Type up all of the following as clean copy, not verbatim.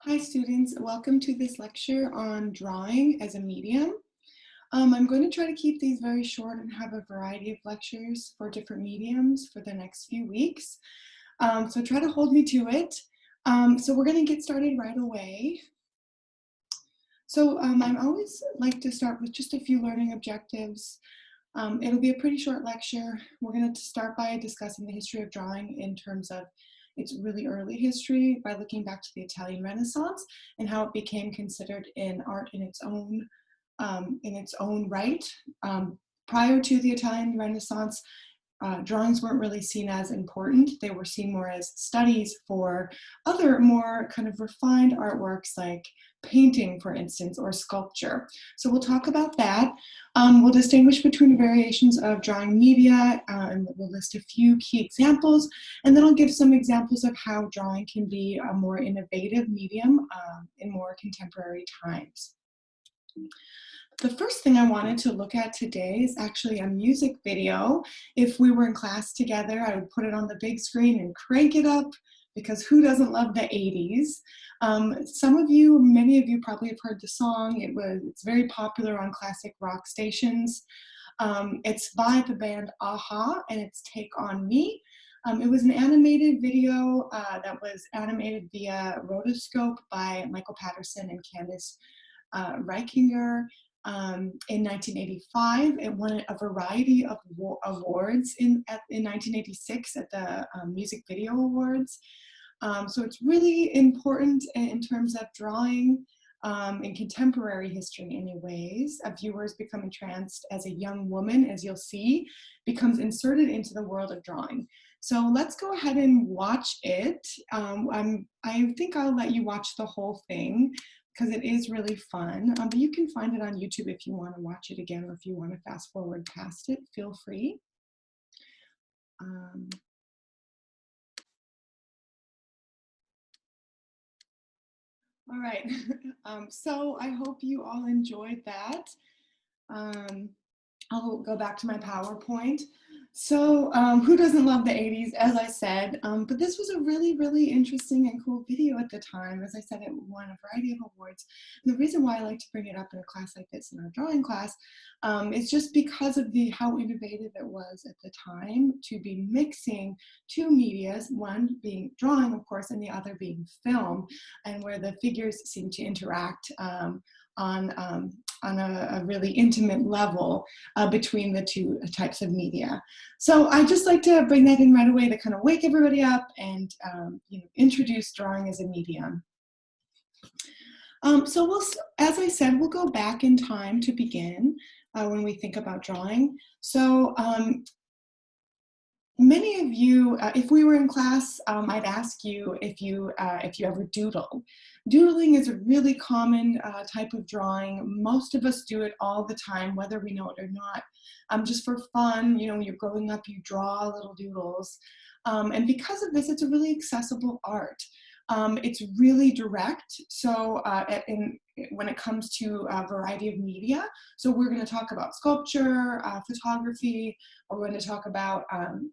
Hi students, welcome to this lecture on drawing as a medium. I'm going to try to keep these very short and have a variety of lectures for different mediums for the next few weeks. So try to hold me to it. So we're going to get started right away. So I always like to start with just a few learning objectives. It'll be a pretty short lecture. We're going to start by discussing the history of drawing in terms of its really early history by looking back to the Italian Renaissance and how it became considered in art in its own right. Prior to the Italian Renaissance, drawings weren't really seen as important. They were seen more as studies for other more kind of refined artworks like painting, for instance, or sculpture. So we'll talk about that. We'll distinguish between variations of drawing media, and we'll list a few key examples, and then I'll give some examples of how drawing can be a more innovative medium in more contemporary times. The first thing I wanted to look at today is actually a music video. If we were in class together, I would put it on the big screen and crank it up because who doesn't love the 80s? Some of you, many of you probably have heard the song. It's very popular on classic rock stations. It's by the band a-ha, and it's Take On Me. It was an animated video that was animated via rotoscope by Michael Patterson and Candice Reichinger. In 1985, it won a variety of awards in 1986 at the Music Video Awards. So it's really important in terms of drawing in contemporary history in many ways. A viewer's become entranced as a young woman, as you'll see, becomes inserted into the world of drawing. So let's go ahead and watch it. I think I'll let you watch the whole thing because it is really fun. But you can find it on YouTube if you want to watch it again, or if you want to fast forward past it, feel free. All right, so I hope you all enjoyed that. I'll go back to my PowerPoint. So who doesn't love the 80s, as I said, but this was a really, really interesting and cool video at the time. As I said, it won a variety of awards. And the reason why I like to bring it up in a class like this, in our drawing class, is just because of how innovative it was at the time to be mixing two medias, one being drawing, of course, and the other being film, and where the figures seem to interact on a really intimate level between the two types of media. So I just like to bring that in right away to kind of wake everybody up and introduce drawing as a medium. So as I said, we'll go back in time to begin when we think about drawing. So many of you, if we were in class, I'd ask you if you ever doodle. Doodling is a really common type of drawing. Most of us do it all the time, whether we know it or not. Just for fun, when you're growing up, you draw little doodles. And because of this, it's a really accessible art. It's really direct, so when it comes to a variety of media. So we're going to talk about sculpture, photography, or we're going to talk about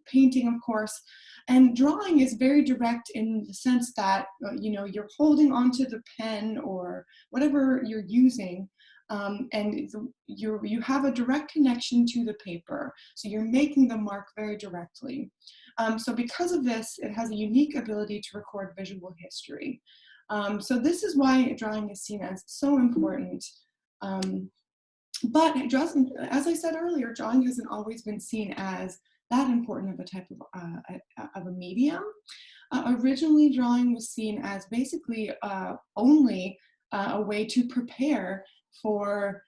painting, of course. And drawing is very direct in the sense that, you're holding onto the pen or whatever you're using, and you have a direct connection to the paper. So you're making the mark very directly. So because of this, it has a unique ability to record visual history. So this is why drawing is seen as so important. But as I said earlier, drawing hasn't always been seen as that important of a type of a medium. Originally, drawing was seen as basically only a way to prepare for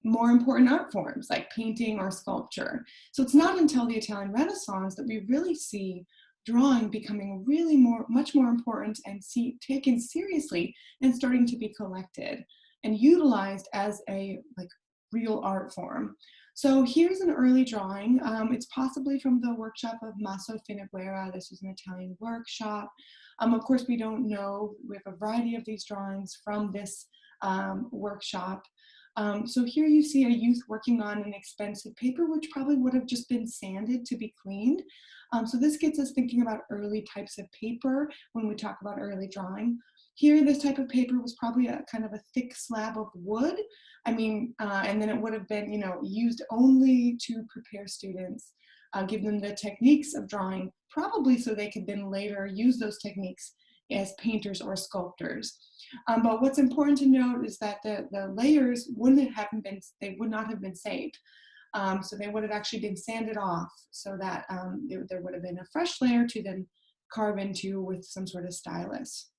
more important art forms like painting or sculpture. So it's not until the Italian Renaissance that we really see drawing becoming really much more important and taken seriously and starting to be collected and utilized as a real art form. So here's an early drawing. It's possibly from the workshop of Maso Finiguera. This was an Italian workshop. Of course, we don't know. We have a variety of these drawings from this workshop. So here you see a youth working on an expensive paper, which probably would have just been sanded to be cleaned. So this gets us thinking about early types of paper when we talk about early drawing. Here, this type of paper was probably a kind of a thick slab of wood. And then it would have been, used only to prepare students, give them the techniques of drawing, probably so they could then later use those techniques as painters or sculptors. But what's important to note is that the layers would not have been saved. So they would have actually been sanded off so that there would have been a fresh layer to then carve into with some sort of stylus.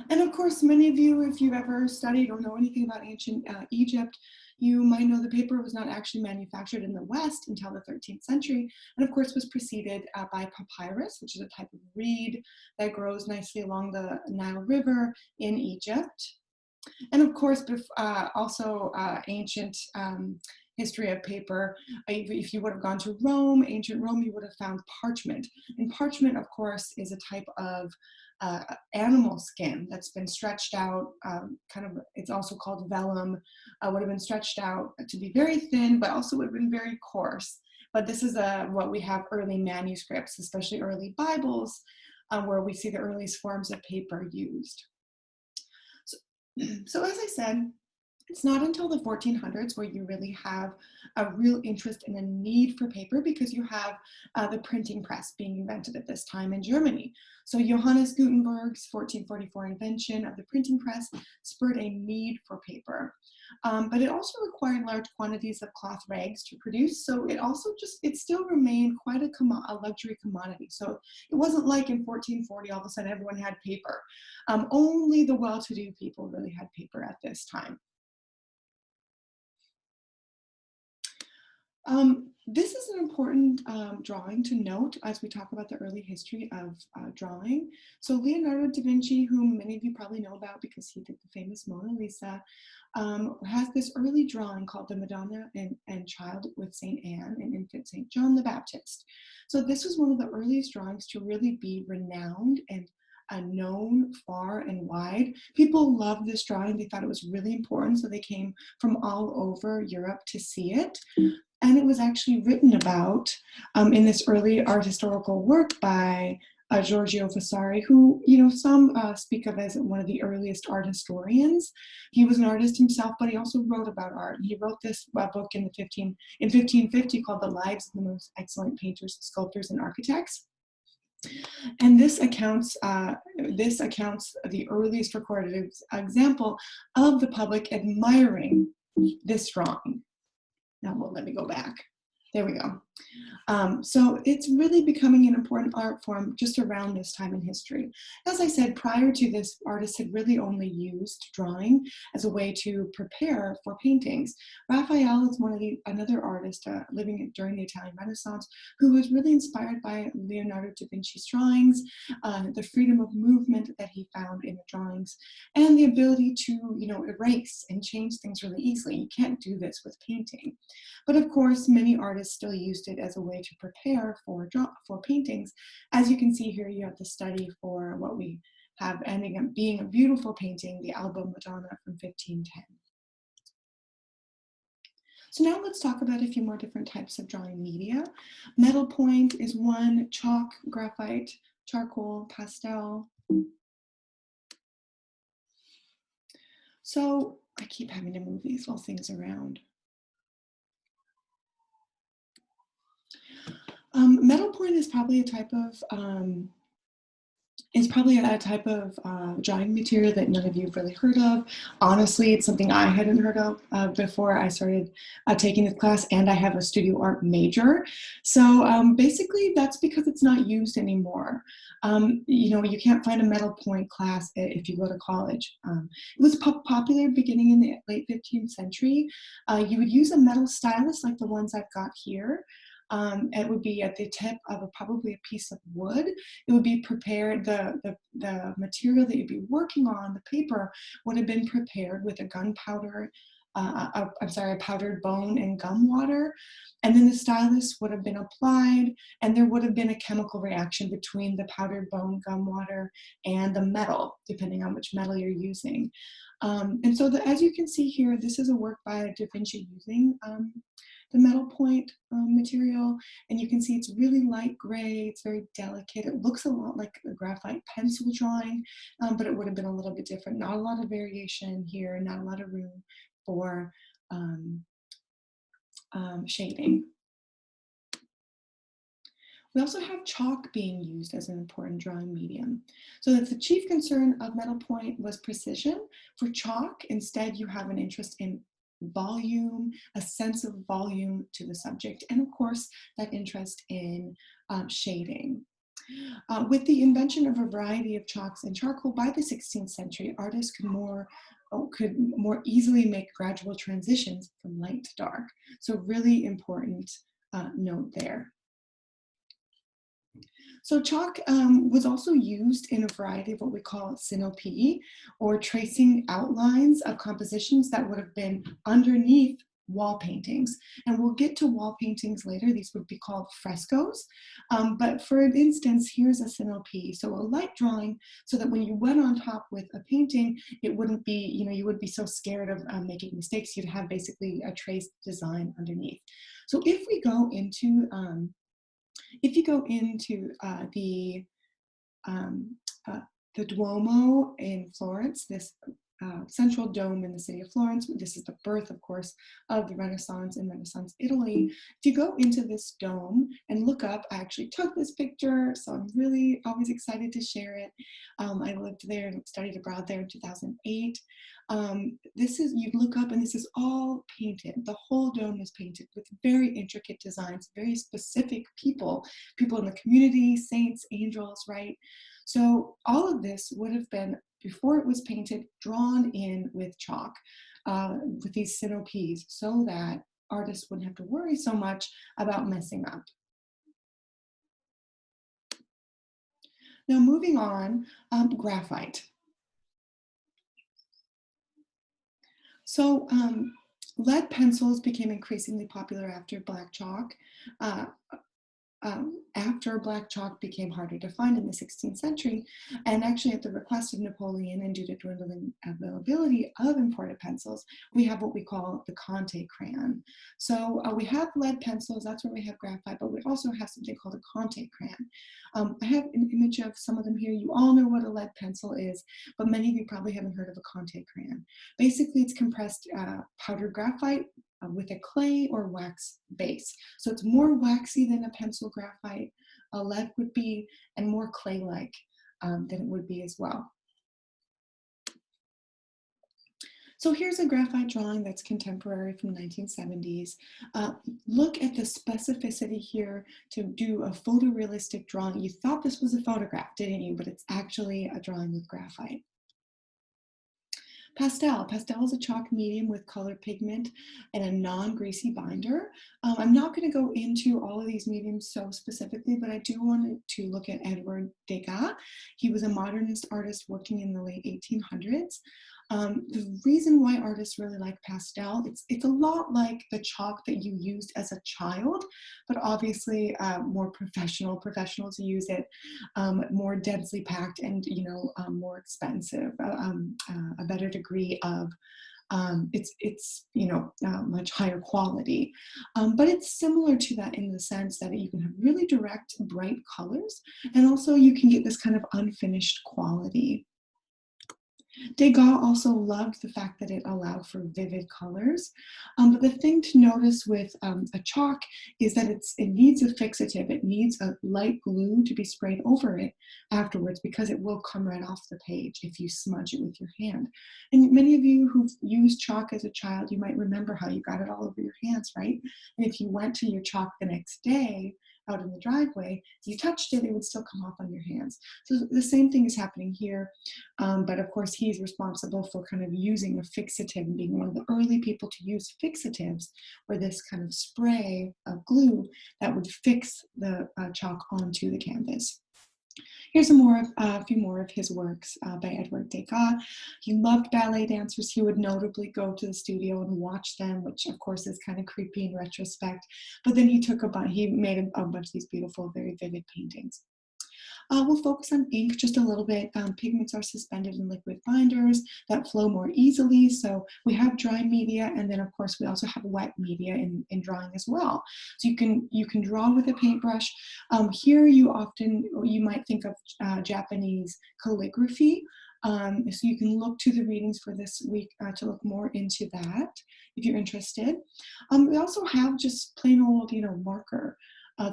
And of course, many of you, if you've ever studied or know anything about ancient Egypt, you might know the paper was not actually manufactured in the West until the 13th century, and of course was preceded by papyrus, which is a type of reed that grows nicely along the Nile River in Egypt. And of course, also ancient history of paper. If you would have gone to Rome, ancient Rome, you would have found parchment. And parchment, of course, is a type of animal skin that's been stretched out, it's also called vellum, would have been stretched out to be very thin, but also would have been very coarse. But this is what we have early manuscripts, especially early Bibles, where we see the earliest forms of paper used. So as I said, it's not until the 1400s where you really have a real interest and a need for paper, because you have the printing press being invented at this time in Germany. So Johannes Gutenberg's 1444 invention of the printing press spurred a need for paper. But it also required large quantities of cloth rags to produce, so it still remained quite a luxury commodity. So it wasn't like in 1440 all of a sudden everyone had paper. Only the well-to-do people really had paper at this time. This is an important drawing to note as we talk about the early history of drawing. So Leonardo da Vinci, whom many of you probably know about because he did the famous Mona Lisa, has this early drawing called the Madonna and Child with St. Anne and Infant St. John the Baptist. So this was one of the earliest drawings to really be renowned and known far and wide. People loved this drawing. They thought it was really important, so they came from all over Europe to see it. And it was actually written about in this early art historical work by Giorgio Vasari, who, some speak of as one of the earliest art historians. He was an artist himself, but he also wrote about art. He wrote this book in 1550 called The Lives of the Most Excellent Painters, Sculptors, and Architects. And this accounts the earliest recorded example of the public admiring this drawing. Now, let me go back. There we go. So it's really becoming an important art form just around this time in history. As I said, prior to this, artists had really only used drawing as a way to prepare for paintings. Raphael is another artist living during the Italian Renaissance who was really inspired by Leonardo da Vinci's drawings, the freedom of movement that he found in the drawings, and the ability to, erase and change things really easily. You can't do this with painting. But of course, many artists still used it as a way to prepare for paintings. As you can see here, you have the study for what we have ending up being a beautiful painting, the Alba Madonna from 1510. So now let's talk about a few more different types of drawing media. Metal point is one, chalk, graphite, charcoal, pastel. So I keep having to move these little things around. Metal point is probably a type of drawing material that none of you have really heard of. Honestly, it's something I hadn't heard of before I started taking this class, and I have a studio art major. So basically, that's because it's not used anymore. You can't find a metal point class if you go to college. It was popular beginning in the late 15th century. You would use a metal stylus like the ones I've got here. It would be at the tip of probably a piece of wood. It would be prepared, the material that you'd be working on, the paper, would have been prepared with a gunpowder a powdered bone and gum water. And then the stylus would have been applied, and there would have been a chemical reaction between the powdered bone gum water and the metal, depending on which metal you're using. And so as you can see here, this is a work by Da Vinci using the metal point material, and you can see it's really light gray, it's very delicate. It looks a lot like a graphite pencil drawing, but it would have been a little bit different. Not a lot of variation here, not a lot of room for shading. We also have chalk being used as an important drawing medium. So that the chief concern of metal point was precision. For chalk, instead you have an interest in volume, a sense of volume to the subject, and of course that interest in shading. With the invention of a variety of chalks and charcoal by the 16th century, artists could more easily make gradual transitions from light to dark. So really important note there. So chalk was also used in a variety of what we call synopy, or tracing outlines of compositions that would have been underneath wall paintings. And we'll get to wall paintings later. These would be called frescoes. But for instance, here's a synopy. So a light drawing so that when you went on top with a painting, it wouldn't be, you wouldn't be so scared of making mistakes. You'd have basically a traced design underneath. So if we go into the Duomo in Florence, this central dome in the city of Florence, this is the birth, of course, of the Renaissance in Renaissance Italy. If you go into this dome and look up, I actually took this picture, so I'm really always excited to share it. I lived there and studied abroad there in 2008. You look up and this is all painted. The whole dome is painted with very intricate designs, very specific people in the community, saints, angels, right? So all of this would have been, before it was painted, drawn in with chalk, with these synopies, so that artists wouldn't have to worry so much about messing up. Now moving on, graphite. So lead pencils became increasingly popular after black chalk. After black chalk became harder to find in the 16th century, and actually at the request of Napoleon and due to dwindling availability of imported pencils, we have what we call the Conte crayon. So we have lead pencils, that's where we have graphite, but we also have something called a Conte crayon. I have an image of some of them here. You all know what a lead pencil is, but many of you probably haven't heard of a Conte crayon. Basically, it's compressed powdered graphite with a clay or wax base. So it's more waxy than a pencil graphite lead would be, and more clay-like than it would be as well. So here's a graphite drawing that's contemporary from 1970s. Look at the specificity here to do a photorealistic drawing. You thought this was a photograph, didn't you? But it's actually a drawing with graphite. Pastel. Pastel is a chalk medium with color pigment and a non-greasy binder. I'm not going to go into all of these mediums so specifically, but I do want to look at Edward Degas. He was a modernist artist working in the late 1800s. The reason why artists really like pastel, it's a lot like the chalk that you used as a child, but obviously more professionals use it, more densely packed, and more expensive, a better degree of it's much higher quality, but it's similar to that in the sense that you can have really direct, bright colors, and also you can get this kind of unfinished quality. Degas also loved the fact that it allowed for vivid colors. But the thing to notice with a chalk is that it needs a fixative. It needs a light glue to be sprayed over it afterwards, because it will come right off the page if you smudge it with your hand. And many of you who've used chalk as a child, you might remember how you got it all over your hands, right? And if you went to your chalk the next day, out in the driveway, you touched it, it would still come off on your hands. So the same thing is happening here, but of course he's responsible for kind of using a fixative and being one of the early people to use fixatives, or this kind of spray of glue that would fix the chalk onto the canvas. Here's a few more of his works by Edward Degas. He loved ballet dancers. He would notably go to the studio and watch them, which of course is kind of creepy in retrospect. But then he made a bunch of these beautiful, very vivid paintings. We'll focus on ink just a little bit. Pigments are suspended in liquid binders that flow more easily. So we have dry media, and then of course we also have wet media in drawing as well. So you can draw with a paintbrush. Here you might think of Japanese calligraphy. So you can look to the readings for this week to look more into that if you're interested. We also have just plain old, marker,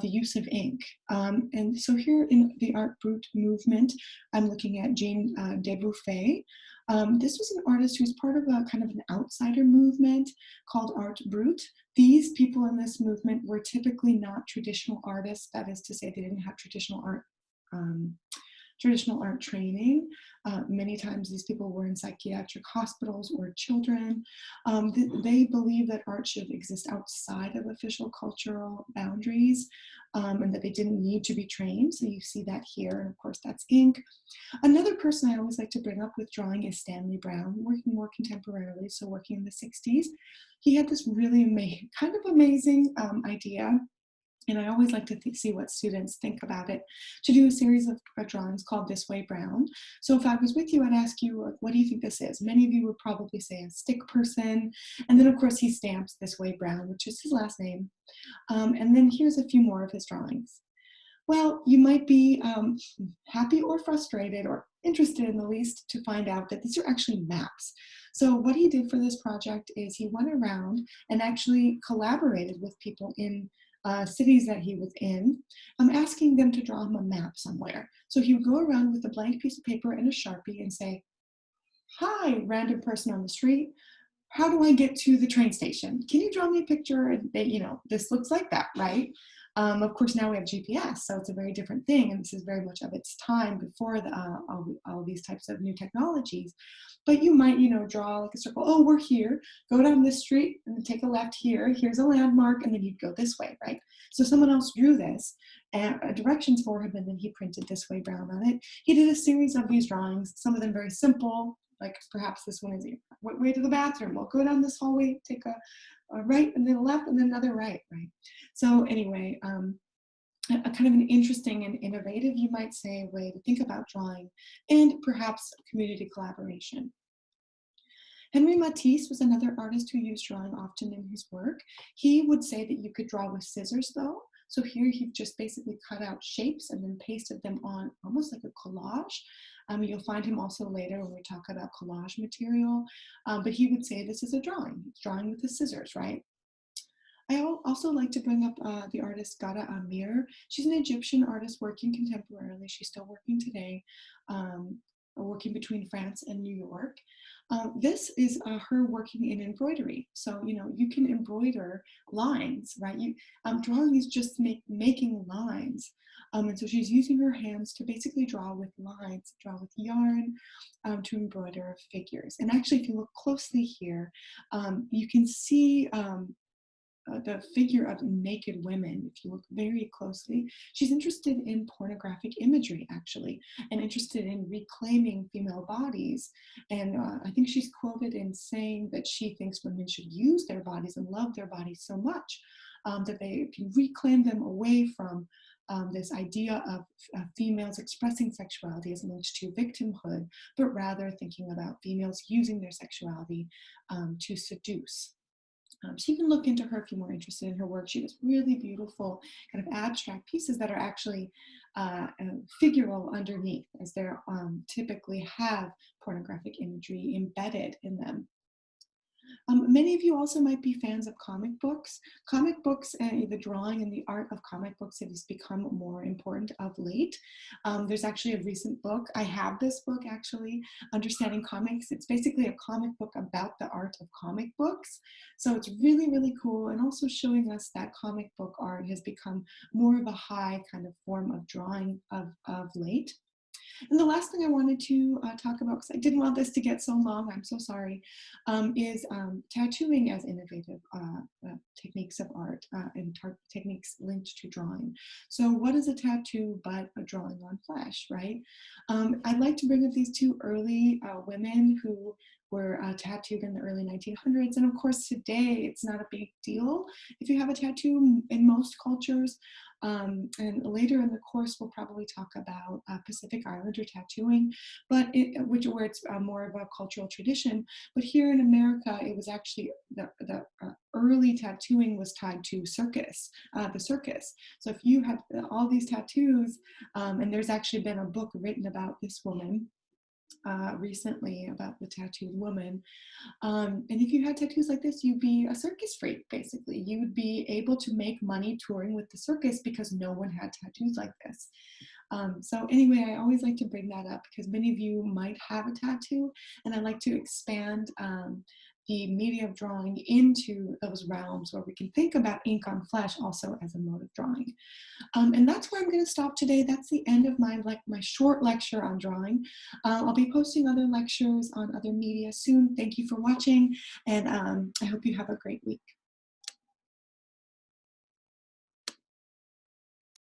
the use of ink. And so here in the Art Brut movement, I'm looking at Jean Dubuffet. This was an artist who's part of a kind of an outsider movement called Art Brut. These people in this movement were typically not traditional artists. That is to say, they didn't have um, traditional art training. Many times these people were in psychiatric hospitals or children. They believe that art should exist outside of official cultural boundaries, and that they didn't need to be trained. So you see that here, and of course that's ink. Another person I always like to bring up with drawing is Stanley Brown, working more contemporarily, so working in the 60s. He had this really kind of amazing idea, and I always like to see what students think about it, to do a series of drawings called This Way Brown. So if I was with you, I'd ask you, what do you think this is? Many of you would probably say a stick person. And then of course he stamps This Way Brown, which is his last name. And then here's a few more of his drawings. Well, you might be happy or frustrated or interested in the least to find out that these are actually maps. So what he did for this project is he went around and actually collaborated with people in cities that he was in, asking them to draw him a map somewhere. So he would go around with a blank piece of paper and a Sharpie and say, "Hi, random person on the street. How do I get to the train station? Can you draw me a picture?" And they, this looks like that, right? Of course, now we have GPS, so it's a very different thing, and this is very much of its time before all these types of new technologies. But you might, draw like a circle. Oh, we're here. Go down this street and then take a left here. Here's a landmark, and then you'd go this way, right? So someone else drew this and directions for him, and then he printed This Way Brown on it. He did a series of these drawings, some of them very simple, like perhaps this one is way to the bathroom. We'll go down this hallway, take a right and then a left and then another right. So anyway, a kind of an interesting and innovative, you might say, way to think about drawing and perhaps community collaboration. Henri Matisse was another artist who used drawing often in his work. He would say that you could draw with scissors though. So here he just basically cut out shapes and then pasted them on almost like a collage. You'll find him also later when we talk about collage material, but he would say this is a drawing. It's drawing with the scissors, right? I also like to bring up the artist Ghada Amir. She's an Egyptian artist working contemporarily. She's still working today, working between France and New York. This is her working in embroidery. So, you can embroider lines, right? Drawing is just making lines. And so she's using her hands to basically draw with lines, draw with yarn, to embroider figures. And actually, if you look closely here, you can see the figure of naked women. If you look very closely, she's interested in pornographic imagery, actually, and interested in reclaiming female bodies. And I think she's quoted in saying that she thinks women should use their bodies and love their bodies so much that they can reclaim them away from this idea of females expressing sexuality as linked to victimhood, but rather thinking about females using their sexuality to seduce. So you can look into her if you're more interested in her work. She does really beautiful kind of abstract pieces that are actually figural underneath, as they typically have pornographic imagery embedded in them. Many of you also might be fans of comic books. Comic books and the drawing and the art of comic books has become more important of late. There's actually a recent book. I have this book actually, Understanding Comics. It's basically a comic book about the art of comic books. So it's really, really cool, and also showing us that comic book art has become more of a high kind of form of drawing of late. And the last thing I wanted to talk about, because I didn't want this to get so long, I'm so sorry, is tattooing as innovative techniques of art and techniques linked to drawing. So what is a tattoo but a drawing on flesh, right? I'd like to bring up these two early women who were tattooed in the early 1900s. And of course, today it's not a big deal if you have a tattoo in most cultures. And later in the course, we'll probably talk about Pacific Islander tattooing, where it's more of a cultural tradition. But here in America, it was actually the early tattooing was tied to the circus. So if you had all these tattoos, and there's actually been a book written about this woman recently about the tattooed woman. And if you had tattoos like this, you'd be a circus freak, basically. You would be able to make money touring with the circus because no one had tattoos like this. So anyway, I always like to bring that up because many of you might have a tattoo, and I like to expand the media of drawing into those realms where we can think about ink on flesh also as a mode of drawing. And that's where I'm going to stop today. That's the end of my short lecture on drawing. I'll be posting other lectures on other media soon. Thank you for watching, and I hope you have a great week.